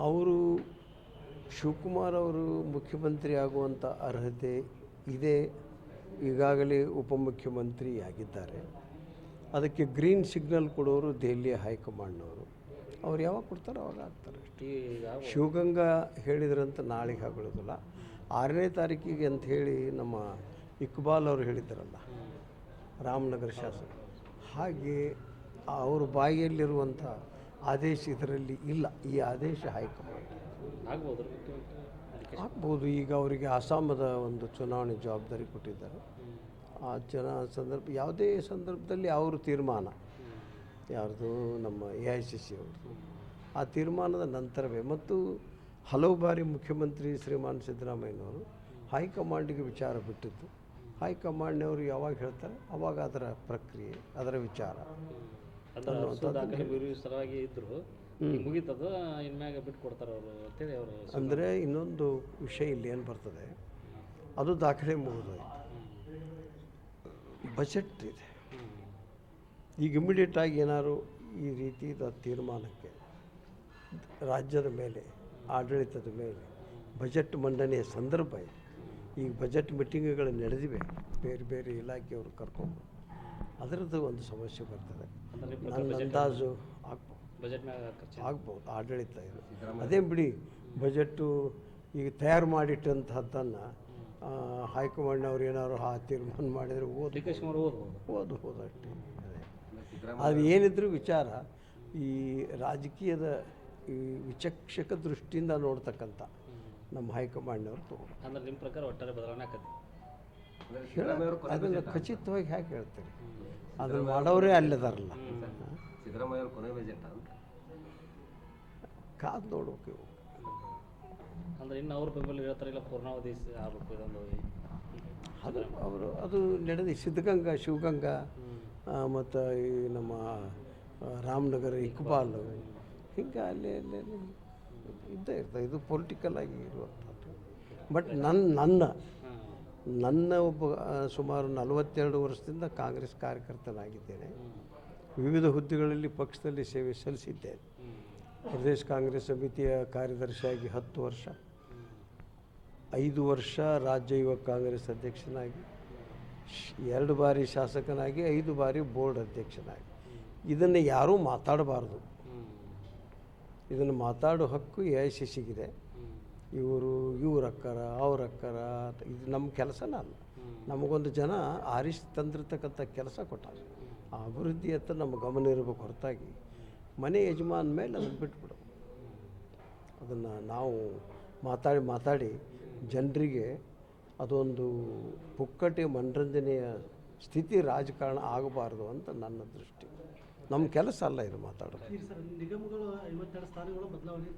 ಅವರು ಶಿವಕುಮಾರ್ ಅವರು ಮುಖ್ಯಮಂತ್ರಿ ಆಗುವಂಥ ಅರ್ಹತೆ ಇದೆ. ಈಗಾಗಲೇ ಉಪಮುಖ್ಯಮಂತ್ರಿ ಆಗಿದ್ದಾರೆ. ಅದಕ್ಕೆ ಗ್ರೀನ್ ಸಿಗ್ನಲ್ ಕೊಡೋರು ದೆಹಲಿಯ ಹೈಕಮಾಂಡ್ನವರು. ಅವ್ರು ಯಾವಾಗ ಕೊಡ್ತಾರೋ ಅವಾಗ ಆಗ್ತಾರೆ ಅಷ್ಟೇ. ಶಿವಗಂಗಾ ಹೇಳಿದ್ರಂತ ನಾಳೆಗೆ ಆಗೋದಿಲ್ಲ. 6ನೇ ತಾರೀಕಿಗೆ ಅಂತ ಹೇಳಿ ನಮ್ಮ ಇಕ್ಬಾಲ್ ಅವರು ಹೇಳಿದ್ದಾರಲ್ಲ, ರಾಮನಗರ ಶಾಸಕ. ಹಾಗೆ ಅವ್ರ ಬಾಯಿಯಲ್ಲಿರುವಂಥ ಆದೇಶ ಇದರಲ್ಲಿ ಇಲ್ಲ. ಈ ಆದೇಶ ಹೈಕಮಾಂಡ್ ಆಗ್ಬೋದು. ಈಗ ಅವರಿಗೆ ಅಸ್ಸಾಮದ ಒಂದು ಚುನಾವಣೆ ಜವಾಬ್ದಾರಿ ಕೊಟ್ಟಿದ್ದಾರೆ. ಆ ಯಾವುದೇ ಸಂದರ್ಭದಲ್ಲಿ ಅವರು ತೀರ್ಮಾನ, ಯಾರ್ದು ನಮ್ಮ AICC ಅವರು, ಆ ತೀರ್ಮಾನದ ನಂತರವೇ. ಮತ್ತು ಹಲವು ಬಾರಿ ಮುಖ್ಯಮಂತ್ರಿ ಶ್ರೀಮಾನ್ ಸಿದ್ದರಾಮಯ್ಯನವರು ಹೈಕಮಾಂಡಿಗೆ ವಿಚಾರ ಬಿಟ್ಟಿದ್ದು. ಹೈಕಮಾಂಡ್ನವರು ಯಾವಾಗ ಹೇಳ್ತಾರೆ ಅವಾಗ ಅದರ ಪ್ರಕ್ರಿಯೆ, ಅದರ ವಿಚಾರ ಅಂದರೆ ಇನ್ನೊಂದು ವಿಷಯ ಇಲ್ಲಿ ಏನು ಬರ್ತದೆ, ಅದು ದಾಖಲೆ ಮುಗಿದೋಯ್ತು. ಬಜೆಟ್ ಇದೆ. ಈಗ ಇಮಿಡಿಯೇಟಾಗಿ ಏನಾದ್ರು ಈ ರೀತಿಯ ತೀರ್ಮಾನಕ್ಕೆ ರಾಜ್ಯದ ಮೇಲೆ, ಆಡಳಿತದ ಮೇಲೆ ಬಜೆಟ್ ಮಂಡನೆಯ ಸಂದರ್ಭ ಇದೆ. ಈಗ ಬಜೆಟ್ ಮೀಟಿಂಗ್ಗಳು ನಡೆದಿವೆ, ಬೇರೆ ಬೇರೆ ಇಲಾಖೆಯವರು ಕರ್ಕೊಂಡು. ಅದರದ್ದು ಒಂದು ಸಮಸ್ಯೆ ಬರ್ತದೆ. ನನ್ನ ಅಂದಾಜು ಆಗ್ಬೋದು ಆಡಳಿತ ಇದು. ಅದೇ ಬಿಡಿ, ಬಜೆಟ್ಟು ಈಗ ತಯಾರು ಮಾಡಿಟ್ಟಂಥದ್ದನ್ನು ಹೈಕಮಾಂಡ್ನವ್ರು ಏನಾದ್ರು ತೀರ್ಮಾನ ಮಾಡಿದರೆ ಓದ್ಬೋದು ಅಷ್ಟೇ. ಅದು ಏನಿದ್ರು ವಿಚಾರ ಈ ರಾಜಕೀಯದ ಈ ವಿಚಕ್ಷಕ ದೃಷ್ಟಿಯಿಂದ ನೋಡ್ತಕ್ಕಂಥ ನಮ್ಮ ಹೈಕಮಾಂಡ್ನವ್ರು ತಗೊಂಡು. ಅಂದರೆ ನಿಮ್ಮ ಪ್ರಕಾರ ಒಟ್ಟಾರೆ ಬದಲಾವಣೆ ಆಕತಿ ಅದನ್ನು ಖಚಿತವಾಗಿ ಹೇಗೆ ಹೇಳ್ತೀರಿ? ಅದನ್ನು ಮಾಡೋರೇ ಅಲ್ಲಿದಾರಲ್ಲ. ಸಿದ್ದರಾಮಯ್ಯ ಅವರು ಕೊನೆ ಬಜೆಟ್ ಅಂತ ಕಾದು ನೋಡ್ಬೇಕು ಇವು. ಅಂದರೆ ಇನ್ನು ಅವ್ರ ಬೆಂಬಲ ಹೇಳ್ತಾರೆ, ಇಲ್ಲ ಪೂರ್ಣಾವಧಿ ಆಗಬೇಕು ಇದೊಂದು. ಅದು ನಡೆದು ಸಿದ್ಧಗಂಗಾ, ಶಿವಗಂಗಾ ಮತ್ತು ಈ ನಮ್ಮ ರಾಮನಗರ, ಇಕ್ಬಾಲ್, ಹಿಂಗೆ ಅಲ್ಲೇ ಇದ್ದೇ ಇರ್ತದೆ. ಇದು ಪೊಲಿಟಿಕಲ್ ಆಗಿ ಇರುವಂಥದ್ದು. ಬಟ್ ನನ್ನ ಒಬ್ಬ ಸುಮಾರು 42 ವರ್ಷದಿಂದ ಕಾಂಗ್ರೆಸ್ ಕಾರ್ಯಕರ್ತನಾಗಿದ್ದೇನೆ. ವಿವಿಧ ಹುದ್ದೆಗಳಲ್ಲಿ ಪಕ್ಷದಲ್ಲಿ ಸೇವೆ ಸಲ್ಲಿಸಿದ್ದೇನೆ. ಪ್ರದೇಶ ಕಾಂಗ್ರೆಸ್ ಸಮಿತಿಯ ಕಾರ್ಯದರ್ಶಿಯಾಗಿ 10 ವರ್ಷ, 5 ವರ್ಷ ರಾಜ್ಯ ಯುವ ಕಾಂಗ್ರೆಸ್ ಅಧ್ಯಕ್ಷನಾಗಿ, 2 ಬಾರಿ ಶಾಸಕನಾಗಿ, 5 ಬಾರಿ ಬೋರ್ಡ್ ಅಧ್ಯಕ್ಷನಾಗಿ. ಇದನ್ನು ಯಾರೂ ಮಾತಾಡಬಾರ್ದು. ಇದನ್ನು ಮಾತಾಡೋ ಹಕ್ಕು AICCಗಿದೆ. ಇವ್ರಕ್ಕರ ಅವ್ರಕ್ಕರ ಇದು ನಮ್ಮ ಕೆಲಸನ ಅಲ್ಲ. ನಮಗೊಂದು ಜನ ಆರಿಸಿ ತಂದಿರ್ತಕ್ಕಂಥ ಕೆಲಸ ಕೊಟ್ಟಾರೆ. ಆ ಅಭಿವೃದ್ಧಿ ಹತ್ರ ನಮ್ಮ ಗಮನ ಇರಬೇಕು ಹೊರತಾಗಿ ಮನೆ ಯಜಮಾನ ಮೇಲೆ ಅದನ್ನು ಬಿಟ್ಬಿಡು. ಅದನ್ನು ನಾವು ಮಾತಾಡಿ ಜನರಿಗೆ ಅದೊಂದು ಪುಕ್ಕಟೆ ಮನರಂಜನೆಯ ಸ್ಥಿತಿ ರಾಜಕಾರಣ ಆಗಬಾರ್ದು ಅಂತ ನನ್ನ ದೃಷ್ಟಿ. ನಮ್ಮ ಕೆಲಸ ಅಲ್ಲ ಇದು ಮಾತಾಡೋದು. ನಿಗಮಗಳು 52 ಸ್ಥಾನಗಳು ಬದಲಾವಣೆ